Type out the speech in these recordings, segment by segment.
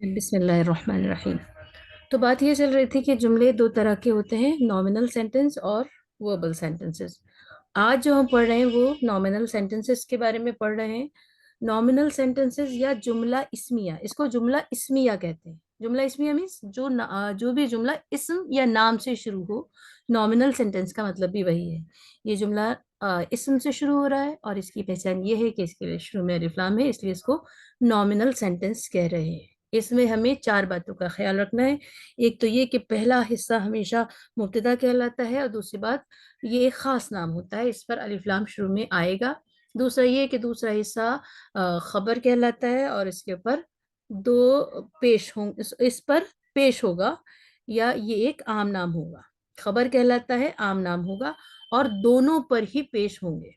بسم اللہ الرحمن الرحیم۔ تو بات یہ چل رہی تھی کہ جملے دو طرح کے ہوتے ہیں، نامنل سینٹنس اور وربل سینٹنسز۔ آج جو ہم پڑھ رہے ہیں وہ نامنل سینٹنسز کے بارے میں پڑھ رہے ہیں۔ نامنل سینٹنسز یا جملہ اسمیہ، اس کو جملہ اسمیہ کہتے ہیں۔ جملہ اسمیہ مینس جو بھی جملہ اسم یا نام سے شروع ہو، نامنل سینٹنس کا مطلب بھی وہی ہے۔ یہ جملہ اسم سے شروع ہو رہا ہے اور اس کی پہچان یہ ہے کہ اس کے شروع میں الف لام ہے، اس لیے اس کو نامنل سینٹنس کہہ رہے ہیں۔ اس میں ہمیں چار باتوں کا خیال رکھنا ہے۔ ایک تو یہ کہ پہلا حصہ ہمیشہ مبتدا کہلاتا ہے، اور دوسری بات یہ ایک خاص نام ہوتا ہے، اس پر الف لام شروع میں آئے گا۔ دوسرا یہ کہ دوسرا حصہ خبر کہلاتا ہے اور اس کے اوپر دو پیش ہوں، اس پر پیش ہوگا، یا یہ ایک عام نام ہوگا۔ خبر کہلاتا ہے، عام نام ہوگا، اور دونوں پر ہی پیش ہوں گے۔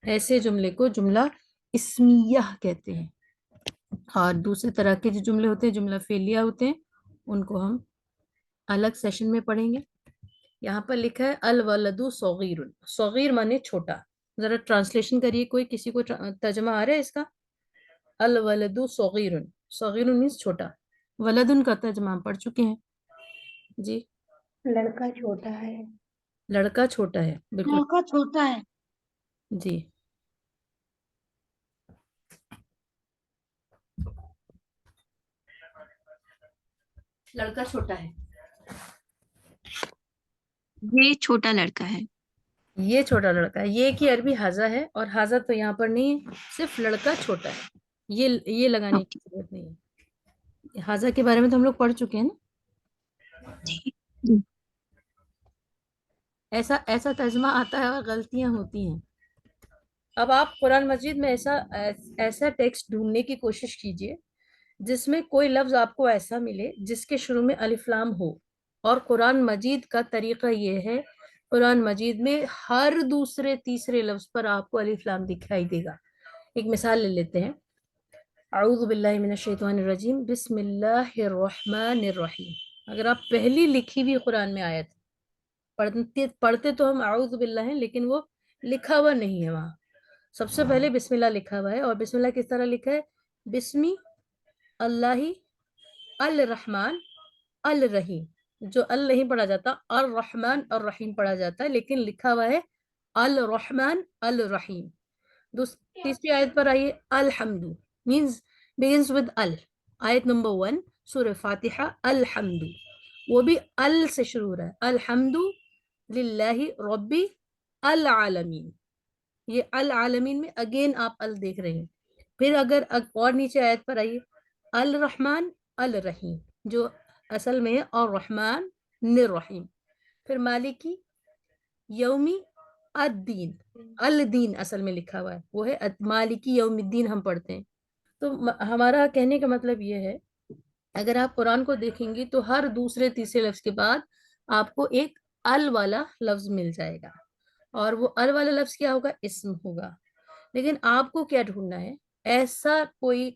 ایسے جملے کو جملہ اسمیہ کہتے ہیں۔ اور دوسرے طرح کے جو جملے ہوتے ہیں، جملہ فعلیہ ہوتے ہیں، ان کو ہم الگ سیشن میں پڑھیں گے۔ یہاں پر لکھا ہے الولد صغیر، صغیر مانے چھوٹا۔ ذرا ٹرانسلیشن کریے، کوئی کسی کو ترجمہ آ رہا ہے اس کا؟ الولد صغیر، صغیر مینس چھوٹا، ولدن کا ترجمہ ہم پڑھ چکے ہیں جی۔ لڑکا چھوٹا ہے، لڑکا چھوٹا ہے، بالکل لڑکا چھوٹا ہے۔ جی۔ لڑکا چھوٹا ہے، یہ چھوٹا لڑکا ہے۔ یہ چھوٹا لڑکا ہے۔ یہ کی عربی حاضہ ہے، اور حاضہ تو یہاں پر نہیں ہے، صرف لڑکا چھوٹا ہے، یہ لگانے کی ضرورت نہیں ہے۔ حاضہ کے بارے میں تو ہم لوگ پڑھ چکے ہیں نا۔ ایسا ترجمہ آتا ہے اور غلطیاں ہوتی ہیں۔ اب آپ قرآن مجید میں ایسا ٹیکسٹ ڈھونڈنے کی کوشش کیجئے جس میں کوئی لفظ آپ کو ایسا ملے جس کے شروع میں الف لام ہو۔ اور قرآن مجید کا طریقہ یہ ہے، قرآن مجید میں ہر دوسرے تیسرے لفظ پر آپ کو الف لام دکھائی دے گا۔ ایک مثال لے لیتے ہیں، اعوذ باللہ من الشیطان الرجیم، بسم اللہ الرحمن الرحیم۔ اگر آپ پہلی لکھی ہوئی قرآن میں آیت پڑھتے تو ہم اعوذ باللہ ہیں، لیکن وہ لکھا ہوا نہیں ہے وہاں۔ سب سے پہلے بسم اللہ لکھا ہوا ہے، اور بسم اللہ کس طرح لکھا ہے؟ بسمی اللہ الرحمن الرحیم۔ جو ال نہیں پڑھا جاتا، الرحمن الرحیم پڑھا جاتا ہے، لیکن لکھا ہوا ہے الرحمن الرحیم۔ تیسری آیت پر آئیے، الحمد means begins with ال۔ آیت نمبر 1 سورہ فاتحہ، الحمد، وہ بھی ال سے شروع ہو رہا ہے، الحمد للہ ربی العالمین۔ یہ العالمین میں اگین آپ ال دیکھ رہے ہیں۔ پھر اگر اور نیچے آیت پر آئیے، الرحمن الرحیم، جو اصل میں ہے الرحمن الرحیم۔ پھر مالکی یومی الدین، الدین اصل میں لکھا ہوا ہے، وہ ہے مالکی یوم الدین ہم پڑھتے ہیں۔ تو ہمارا کہنے کا مطلب یہ ہے، اگر آپ قرآن کو دیکھیں گی تو ہر دوسرے تیسرے لفظ کے بعد آپ کو ایک ال والا لفظ مل جائے گا، اور وہ ال والا لفظ کیا ہوگا؟ اسم ہوگا۔ لیکن آپ کو کیا ڈھونڈنا ہے؟ ایسا کوئی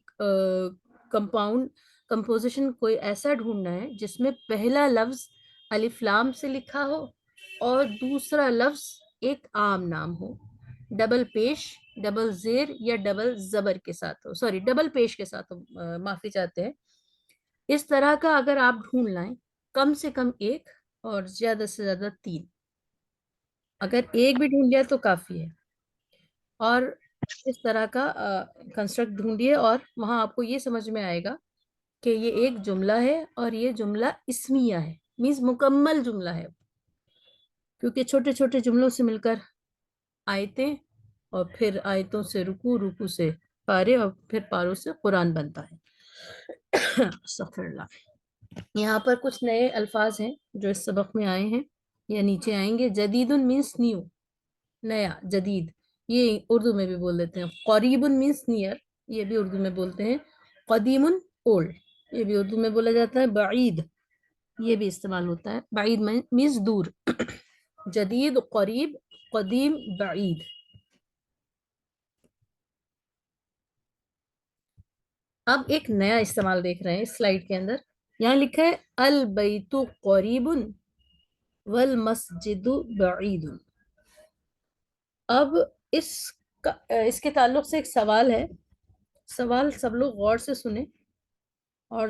کمپوزیشن کوئی ایسا ڈھونڈنا ہے جس میں پہلا لفظ الف لام سے لکھا ہو اور دوسرا لفظ ایک عام نام ہو، ڈبل پیش، ڈبل زیر یا ڈبل زبر کے ساتھ ہو، سوری ڈبل پیش کے ساتھ ہو، معافی چاہتے ہیں۔ اس طرح کا اگر آپ ڈھونڈ لائیں، کم سے کم ایک اور زیادہ سے زیادہ 3، اگر ایک بھی ڈھونڈ لیا تو کافی ہے۔ اور اس طرح کا کنسٹرکٹ ڈھونڈیے، اور وہاں آپ کو یہ سمجھ میں آئے گا کہ یہ ایک جملہ ہے، اور یہ جملہ اسمیہ ہے، مینس مکمل جملہ ہے، کیونکہ چھوٹے چھوٹے جملوں سے مل کر آیتیں، اور پھر آیتوں سے رکوع، رکوع سے پارے، اور پھر پاروں سے قرآن بنتا ہے۔ استغفر اللہ۔ یہاں پر کچھ نئے الفاظ ہیں جو اس سبق میں آئے ہیں یا نیچے آئیں گے۔ جدید مینس نیو، نیا، جدید، یہ اردو میں بھی بول دیتے ہیں۔ قریب مینس نیئر، یہ بھی اردو میں بولتے ہیں۔ قدیم اولڈ، یہ بھی اردو میں بولا جاتا ہے۔ بعید، یہ بھی استعمال ہوتا ہے، بعید مینس دور۔ جدید، قریب، قدیم، بعید۔ اب ایک نیا استعمال دیکھ رہے ہیں اس سلائیڈ کے اندر، یہاں لکھا ہے البیت قریب والمسجد بعید۔ اب اس کے تعلق سے ایک سوال ہے، سوال سب لوگ غور سے سنیں اور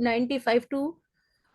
95 to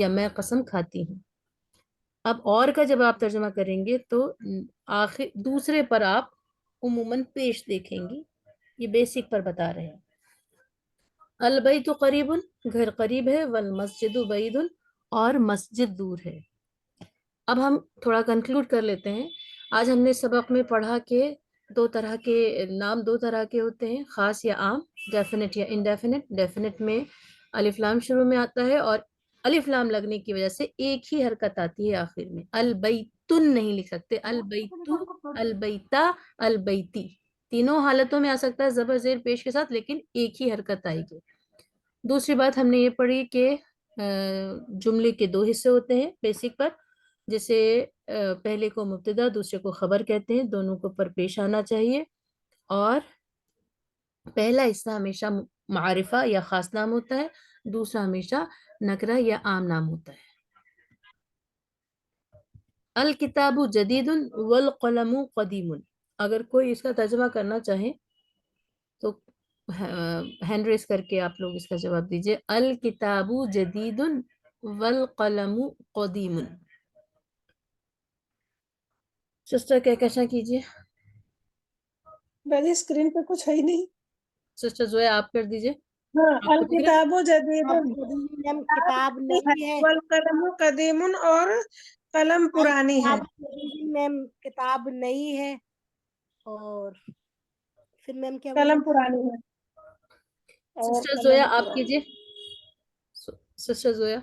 یا میں قسم کھاتی ہوں. اب اور کا جب آپ ترجمہ کریں گے تو آخر دوسرے پر آپ عموماً پیش دیکھیں گی. یہ بیسک پر بتا رہے ہیں. البیت قریب، گھر قریب ہے، والمسجد بعید، اور مسجد دور ہے. اب ہم تھوڑا کنکلوڈ کر لیتے ہیں. آج ہم نے سبق میں پڑھا کہ دو طرح کے نام دو طرح کے ہوتے ہیں، خاص یا عام، ڈیفینٹ یا انڈیفینٹ. ڈیفینٹ میں الف لام شروع میں آتا ہے اور الف لام لگنے کی وجہ سے ایک ہی حرکت آتی ہے آخر میں. البیتن نہیں لکھ سکتے، البیتو، البیتا، البیتی. تینوں حالتوں میں آ سکتا ہے زبر زیر پیش کے ساتھ، لیکن ایک ہی حرکت آئے گی. دوسری بات ہم نے یہ پڑھی کہ جملے کے دو حصے ہوتے ہیں بیسک پر، جسے پہلے کو مبتدا دوسرے کو خبر کہتے ہیں. دونوں کو پر پیش آنا چاہیے، اور پہلا حصہ ہمیشہ معرفہ یا خاص نام ہوتا ہے، دوسرا ہمیشہ نکرہ یا عام نام ہوتا ہے. الکتاب جدید والقلم قدیم. اگر کوئی اس کا ترجمہ کرنا چاہے تو ہینڈ ریس کر کے آپ لوگ اس کا جواب دیجئے. الکتاب جدید والقلم قدیم. سسٹر کہکشاں کیجئے. باجی اسکرین پہ کچھ ہے ہی نہیں. سسٹر زویا آپ کر دیجئے. ہاں، آپ کو دکھ رہا ہے؟ الکتاب جدید میم کتاب نہیں ہے. والقلم قدیم، اور قلم پرانی ہے. میم کتاب نہیں ہے، اور پھر میم کیا بولا؟ قلم پرانی ہے. اور سسٹر قلم زویا آپ پرانی. کیجئے. سسٹر زویا،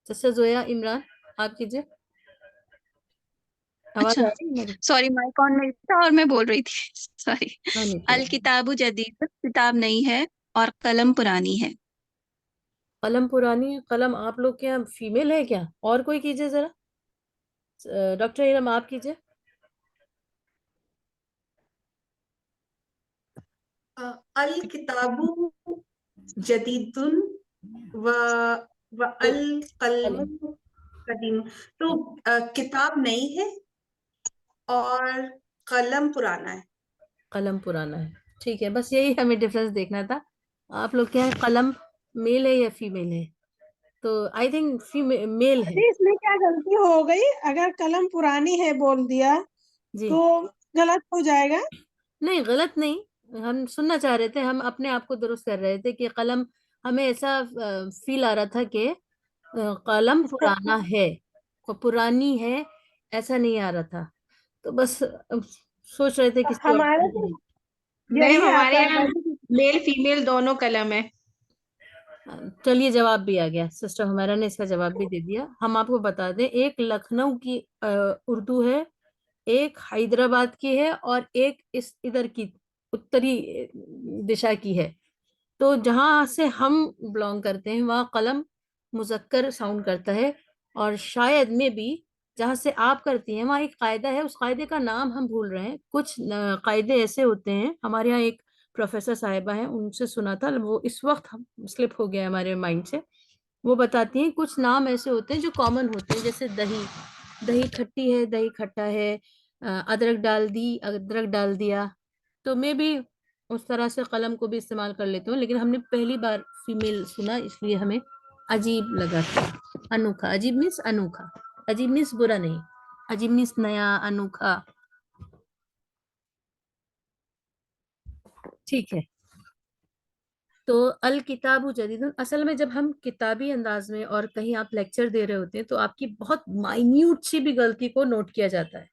سسٹر زویا عمران آپ کیجئے. آواز اچھا، آ رہی ہے میری؟ سوری مائک آن نہیں تھا اور میں بول رہی تھی. سوری. نہیں نہیں کوئی بات نہیں. الکتاب جدید، کتاب نئی ہے اور قلم پرانی ہے. قلم پرانی ہے. قلم آپ لوگ کے یہاں فیمیل ہے کیا؟ اور کوئی کیجئے ذرا. ڈاکٹر ارم آپ کیجئے. الکتاب جدید و القلم قدیم. تو کتاب نئی ہے اور قلم پرانا ہے. قلم پرانا ہے. ٹھیک ہے، بس یہی ہمیں ڈفرنس دیکھنا تھا. آپ لوگ کے یہاں قلم میل ہے یا فیمیل ہے؟ تو آئی تھنک میل ہے. جی، اس میں کیا غلطی ہو گئی؟ اگر قلم پرانی ہے بول دیا جی تو غلط ہو جائے گا. نہیں، غلط نہیں. ہم سننا چاہ رہے تھے، ہم اپنے آپ کو درست کر رہے تھے کہ قلم، ہمیں ایسا فیل آ رہا تھا کہ قلم پرانا ہے، پرانی ہے، ایسا نہیں آ رہا تھا. تو بس سوچ رہے تھے کسی اور ہمارے طرح تو کی. یہی میم ہمارے آتا یہاں ہے. میل فیمیل دونوں قلم ہے. چلیے جواب بھی آ گیا. سسٹر ہمیرا نے اس کا جواب بھی دے دیا. ہم آپ کو بتا دیں، ایک لکھنؤ کی اردو ہے، ایک حیدرآباد کی ہے، اور ایک اس ادھر کی اتری دشا کی ہے. تو جہاں سے ہم بلانگ کرتے ہیں وہاں قلم مذکر ساؤنڈ کرتا ہے، اور شاید میں بھی جہاں سے آپ کرتی ہیں وہاں ایک قاعدہ ہے، اس قاعدے کا نام ہم بھول رہے ہیں. کچھ قاعدے ایسے ہوتے ہیں، ہمارے یہاں ایک پروفیسر صاحبہ ہیں، ان سے سنا تھا، وہ اس وقت سلپ ہو گیا ہمارے مائنڈ سے. وہ بتاتی ہیں کچھ نام ایسے ہوتے ہیں جو کامن ہوتے ہیں، جیسے دہی، دہی کھٹی ہے، دہی کھٹا ہے. ادرک ڈال دی، ادرک ڈال دیا. تو میں بھی اس طرح سے قلم کو بھی استعمال کر لیتی ہوں، لیکن ہم نے پہلی بار فیمیل سنا، اس لیے ہمیں عجیب لگا تھا. انوکھا، عجیب مینس انوکھا. عجیب مینس برا نہیں، عجیب مینس نیا، انوکھا. ٹھیک ہے. تو الکتاب جدید، اصل میں جب ہم کتابی انداز میں اور کہیں آپ لیکچر دے رہے ہوتے ہیں تو آپ کی بہت مائنیوٹ سی بھی غلطی کو نوٹ کیا جاتا ہے.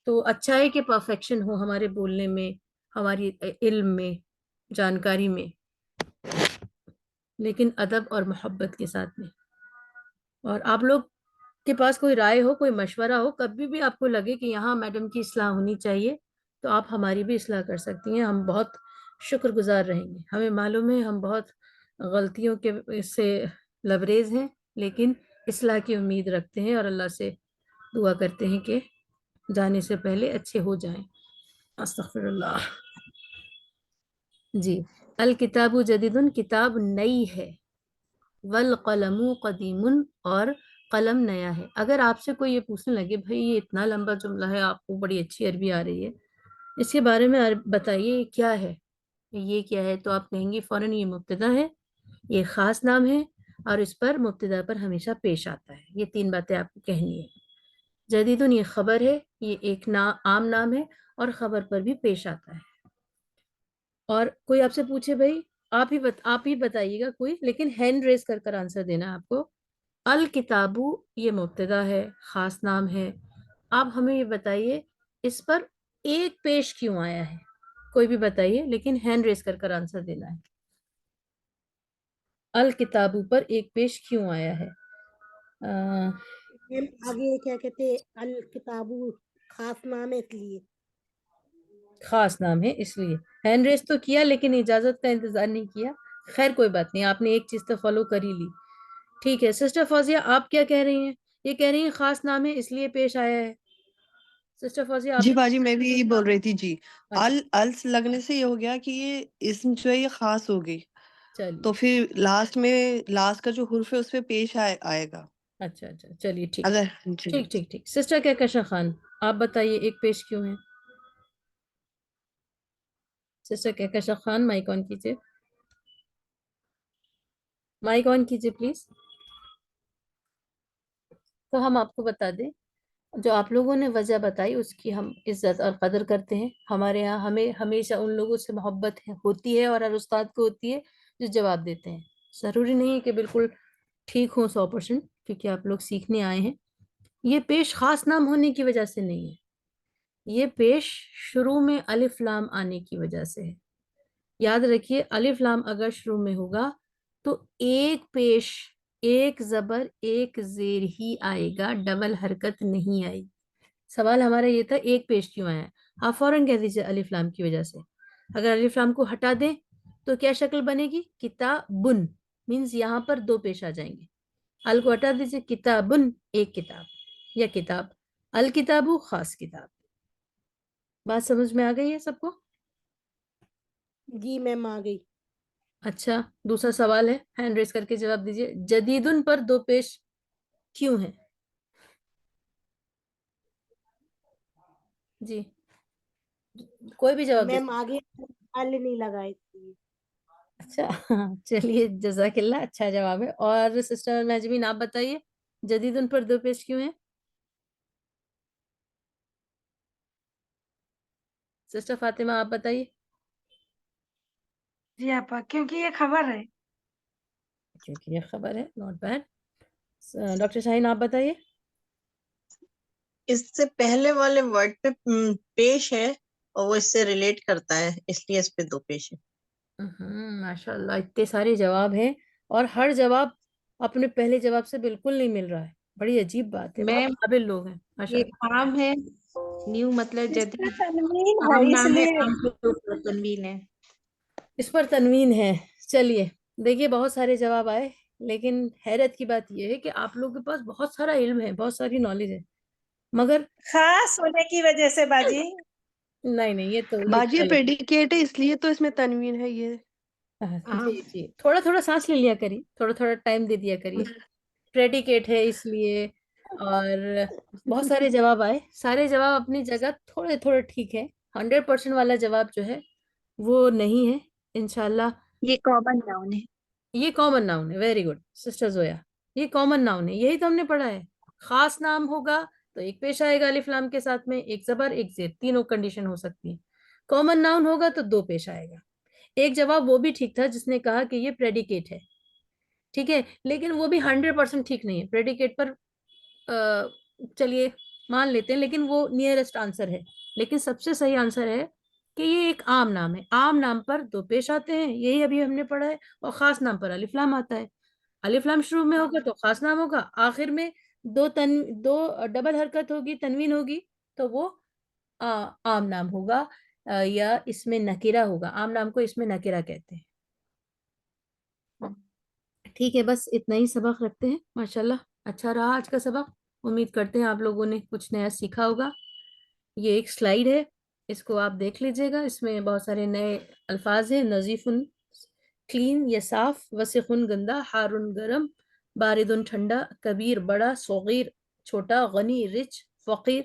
تو اچھا ہے کہ پرفیکشن ہو ہمارے بولنے میں، ہماری علم میں، جانکاری میں، لیکن ادب اور محبت کے ساتھ میں. اور آپ لوگ کے پاس کوئی رائے ہو، کوئی مشورہ ہو، کبھی بھی آپ کو لگے کہ یہاں میڈم کی اصلاح ہونی چاہیے، تو آپ ہماری بھی اصلاح کر سکتی ہیں. ہم بہت شکر گزار رہیں گے. ہمیں معلوم ہے ہم بہت غلطیوں کے سے لبریز ہیں، لیکن اصلاح کی امید رکھتے ہیں اور اللہ سے دعا کرتے ہیں کہ جانے سے پہلے اچھے ہو جائیں. استغفر اللہ. جی، الکتاب جدید، کتاب نئی ہے، والقلم قدیم، اور قلم نیا ہے. اگر آپ سے کوئی یہ پوچھنے لگے بھائی یہ اتنا لمبا جملہ ہے، آپ کو بڑی اچھی عربی آ رہی ہے، اس کے بارے میں بتائیے کیا ہے، یہ کیا ہے تو آپ کہیں گی فوراً یہ مبتدا ہے، یہ خاص نام ہے، اور اس پر مبتدا پر ہمیشہ پیش آتا ہے. یہ 3 باتیں آپ کو کہنی ہے. جدیدن یہ خبر ہے، یہ ایک عام نام ہے اور خبر پر بھی پیش آتا ہے. اور کوئی آپ سے پوچھے بھائی آپ ہی بتائیے گا کوئی، لیکن ہینڈ ریز کر کر آنسر دینا آپ کو. الکتابو یہ مبتدا ہے، خاص نام ہے. آپ ہمیں یہ بتائیے اس پر ایک پیش کیوں آیا ہے؟ کوئی بھی بتائیے، لیکن ہینڈ ریز کر کر آنسر دینا ہے. الکتابو پر ایک پیش کیوں آیا ہے؟ میم آگے کیا کہتے ہیں، الکتابو خاص نام ہے اس لیے. خاص نام ہے اس لیے. ہینڈ ریز تو کیا لیکن اجازت کا انتظار نہیں کیا. خیر کوئی بات نہیں، آپ نے ایک چیز تو فالو کر ہی لی. ٹھیک ہے سسٹر فوزیہ، آپ کیا کہہ رہی ہیں؟ یہ کہہ رہی ہیں خاص نام ہے اس لیے پیش آیا ہے. سسٹر فوزیہ آپ جی باجی میں بھی یہی بول رہی تھی جی. اچھا الس لگنے سے یہ ہو گیا کہ یہ اسم جو ہے یہ خاص ہو گئی، چلیے تو پھر لاسٹ کا جو حرف ہے اس پہ پیش آئے گا اچھا چلیے ٹھیک اگر جی. ٹھیک ٹھیک ٹھیک. سسٹر کہکشاں خان آپ بتائیے ایک پیش کیوں ہے؟ سسٹر کہکشاں خان مائک آن کیجیے، مائک آن کیجیے پلیز. تو ہم آپ کو بتا دیں، جو آپ لوگوں نے وجہ بتائی اس کی ہم عزت اور قدر کرتے ہیں. ہمارے ہاں ہمیں ہمیشہ ان لوگوں سے محبت ہوتی ہے اور ہر استاد کو ہوتی ہے جو جواب دیتے ہیں. ضروری نہیں ہے کہ بالکل ٹھیک ہو 100%، کیونکہ آپ لوگ سیکھنے آئے ہیں. یہ پیش خاص نام ہونے کی وجہ سے نہیں ہے، یہ پیش شروع میں الف لام آنے کی وجہ سے ہے. یاد رکھیے الف لام اگر شروع میں ہوگا تو ایک پیش، ایک زبر ایک زیر ہی آئے گا، ڈبل حرکت نہیں آئے گی. سوال ہمارا یہ تھا ایک پیش کیوں آیا ہے؟ آپ فوراً کہہ دیجیے الف لام کی وجہ سے. اگر الف لام کو ہٹا دیں تو کیا شکل بنے گی؟ کتابن، مینز یہاں پر 2 پیش آ جائیں گے. ال کو ہٹا دیجیے، کتابن ایک کتاب یا کتاب، الکتابو خاص کتاب. بات سمجھ میں آ گئی ہے سب کو؟ جی میم آ گئی. اچھا دوسرا سوال ہے، ہینڈ ریز کر کے جواب دیجیے. جدیدن پر 2 پیش کیوں ہے؟ جی کوئی بھی جواب دے. میم آگے ال نہیں لگا اس لیے. اچھا چلیے جزاک اللہ، اچھا جواب ہے. اور سسٹر نجمین آپ بتائیے جدیدن پر 2 پیش کیوں ہیں؟ سسٹر فاطمہ آپ بتائیے. جی آپا کیونکہ یہ خبر ہے. کیونکہ یہ خبر ہے، ناٹ بیڈ. ڈاکٹر شاہین آپ بتائیے. اس سے پہلے والے ورڈ پہ پیش ہے اور وہ اس سے ریلیٹ کرتا ہے، اس لیے اس پہ 2 پیش ہے. ماشاء اللہ اتنے سارے جواب ہیں اور ہر جواب اپنے پہلے جواب سے بالکل نہیں مل رہا ہے. بڑی عجیب بات ہے، بہت میم قابل لوگ ہیں ماشاء یہ اللہ. عام ہے، نیو مطلب اس پہ جدید. تنوین ہے عام اس نام ہے، لیے. عام کے اوپر تنوین ہے. اس پر تنوین ہے. چلیے دیکھیے بہت سارے جواب آئے، لیکن حیرت کی بات یہ ہے کہ آپ لوگوں کے پاس بہت سارا علم ہے، بہت ساری نالج ہے، مگر خاص ہونے کی وجہ سے باجی. نہیں یہ باجی چلے. پریڈیکیٹ ہے اس لیے تو اس میں تنوین ہے یہ. جی تھوڑا تھوڑا سانس لے لیا کریے، تھوڑا تھوڑا ٹائم دے دیا کریے. پریڈیکیٹ ہے اس لیے. اور بہت سارے جواب آئے، سارے جواب اپنی جگہ تھوڑے تھوڑے ٹھیک ہے. 100% والا جواب جو ہے وہ نہیں ہے انشاءاللہ. یہ کامن ناؤن ہے. یہ کامن ناؤن ہے. ویری گڈ سسٹر زویا، یہ کامن ناؤن ہے، یہی تو ہم نے پڑھا ہے. خاص نام ہوگا تو ایک پیش آئے گا الف لام کے ساتھ میں، ایک زبر ایک زیر، تینوں کنڈیشن ہو سکتی ہیں. کامن ناؤن ہوگا تو 2 پیش آئے گا. ایک جواب وہ بھی ٹھیک تھا جس نے کہا کہ یہ پریڈیکیٹ ہے، ٹھیک ہے، لیکن وہ بھی 100% ٹھیک نہیں ہے. پریڈیکیٹ پر چلیے مان لیتے ہیں، لیکن وہ نیئرسٹ آنسر ہے. لیکن سب سے صحیح آنسر ہے کہ یہ ایک عام نام ہے. عام نام پر 2 پیش آتے ہیں، یہی ابھی ہم نے پڑھا ہے. اور خاص نام پر الف لام آتا ہے. الف لام شروع میں ہوگا تو خاص نام ہوگا، آخر میں 2 ڈبل حرکت ہوگی، تنوین ہوگی تو وہ عام نام ہوگا یا اس میں نکرہ ہوگا. عام نام کو اس میں نکرہ کہتے ہیں. ٹھیک ہے بس اتنا ہی سبق رکھتے ہیں. ماشاءاللہ اچھا رہا آج کا سبق. امید کرتے ہیں آپ لوگوں نے کچھ نیا سیکھا ہوگا. یہ ایک سلائیڈ ہے، اس کو آپ دیکھ لیجئے گا. اس میں بہت سارے نئے الفاظ ہیں. نظیفن کلین یا صاف، وسخن گندا، حارن گرم، باردن ٹھنڈا، کبیر بڑا، صغیر چھوٹا، غنی رچ، فقیر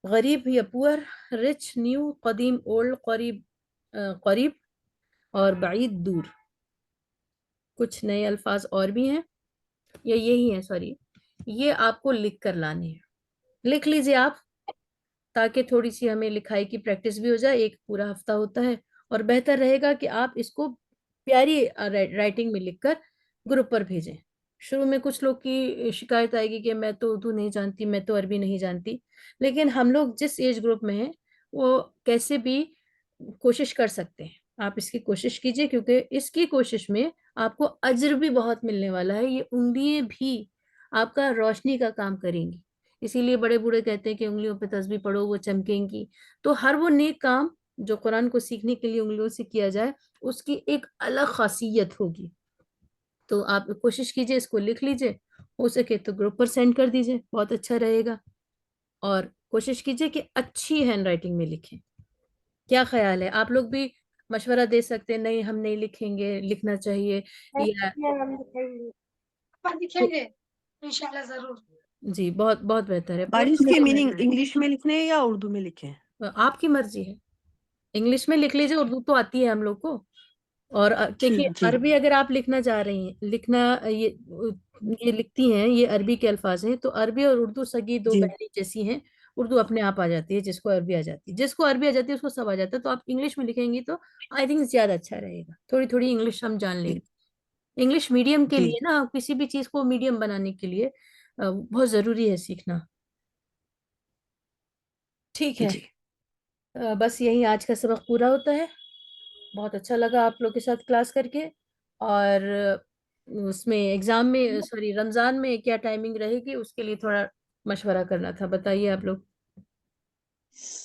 غریب یا پور، رچ نیو، قدیم اولڈ، قریب قریب، اور بعید دور. کچھ نئے الفاظ اور بھی ہیں یا یہی ہیں؟ سوری، یہ آپ کو لکھ کر لانے ہیں. لکھ لیجیے آپ، تاکہ تھوڑی سی ہمیں لکھائی کی پریکٹس بھی ہو جائے. ایک پورا ہفتہ ہوتا ہے، اور بہتر رہے گا کہ آپ اس کو پیاری رائٹنگ میں لکھ کر گروپ پر بھیجیں. شروع میں کچھ لوگ کی شکایت آئے گی کہ میں تو اردو نہیں جانتی، میں تو عربی نہیں جانتی، لیکن ہم لوگ جس ایج گروپ میں ہیں وہ کیسے بھی کوشش کر سکتے ہیں. آپ اس کی کوشش کیجئے، کیونکہ اس کی کوشش میں آپ کو اجر بھی بہت ملنے والا ہے. یہ انگلیاں بھی آپ کا روشنی کا کام کریں گی. اسی لیے بڑے بوڑھے کہتے ہیں کہ انگلیوں پہ تسبیح پڑھو وہ چمکیں گی. تو ہر وہ نیک کام جو قرآن کو سیکھنے کے لیے انگلیوں سے کیا جائے، اس کی ایک الگ خاصیت ہوگی. تو آپ کوشش کیجئے، اس کو لکھ لیجئے، ہو سکے تو گروپ پر سینڈ کر دیجئے، بہت اچھا رہے گا. اور کوشش کیجئے کہ اچھی ہینڈ رائٹنگ میں لکھیں. کیا خیال ہے؟ آپ لوگ بھی مشورہ دے سکتے ہیں، نہیں ہم نہیں لکھیں گے، لکھنا چاہیے، یا ہم دکھائیں گے. لکھیں گے انشاءاللہ ضرور. جی بہت بہت بہتر ہے. باجی اس کی میننگ انگلش میں لکھنے ہیں یا اردو میں لکھیں؟ آپ کی مرضی ہے. انگلش میں لکھ لیجیے، اردو تو آتی ہے ہم لوگ کو. اور دیکھیے جی عربی اگر آپ لکھنا چاہ رہی ہیں، یہ لکھتی ہیں، یہ عربی کے الفاظ ہیں، تو عربی اور اردو سگی دو جی بہنیں جیسی ہیں. اردو اپنے آپ آ جاتی ہے جس کو عربی آ جاتی ہے. جس کو عربی آ جاتی ہے اس کو سب آ جاتا ہے. تو آپ انگلش میں لکھیں گی تو آئی تھنک زیادہ اچھا رہے گا. تھوڑی تھوڑی انگلش ہم جان لیں گے. انگلش میڈیم کے جی لیے نا، کسی بھی چیز کو میڈیم بنانے کے لیے بہت ضروری ہے سیکھنا. ٹھیک ہے. جی بس یہی آج کا سبق پورا ہوتا ہے. بہت اچھا لگا آپ لوگ کے ساتھ کلاس کر کے. اور اس میں ایگزام میں سوری رمضان میں کیا ٹائمنگ رہے گی، اس کے لیے تھوڑا مشورہ کرنا تھا. بتائیے آپ لوگ.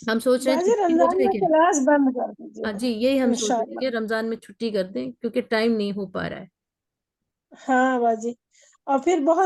ہم سوچ رہے ہیں باجی چھٹی ہو رمضان جائے میں کیا؟ کلاس بند کر دیجیے ہاں گا جی، یہی ہم سوچ رہے ہیں کہ انشاءاللہ. رمضان میں چھٹی کر دیں، کیونکہ ٹائم نہیں ہو پا رہا ہے. ہاں باجی، اور پھر بہت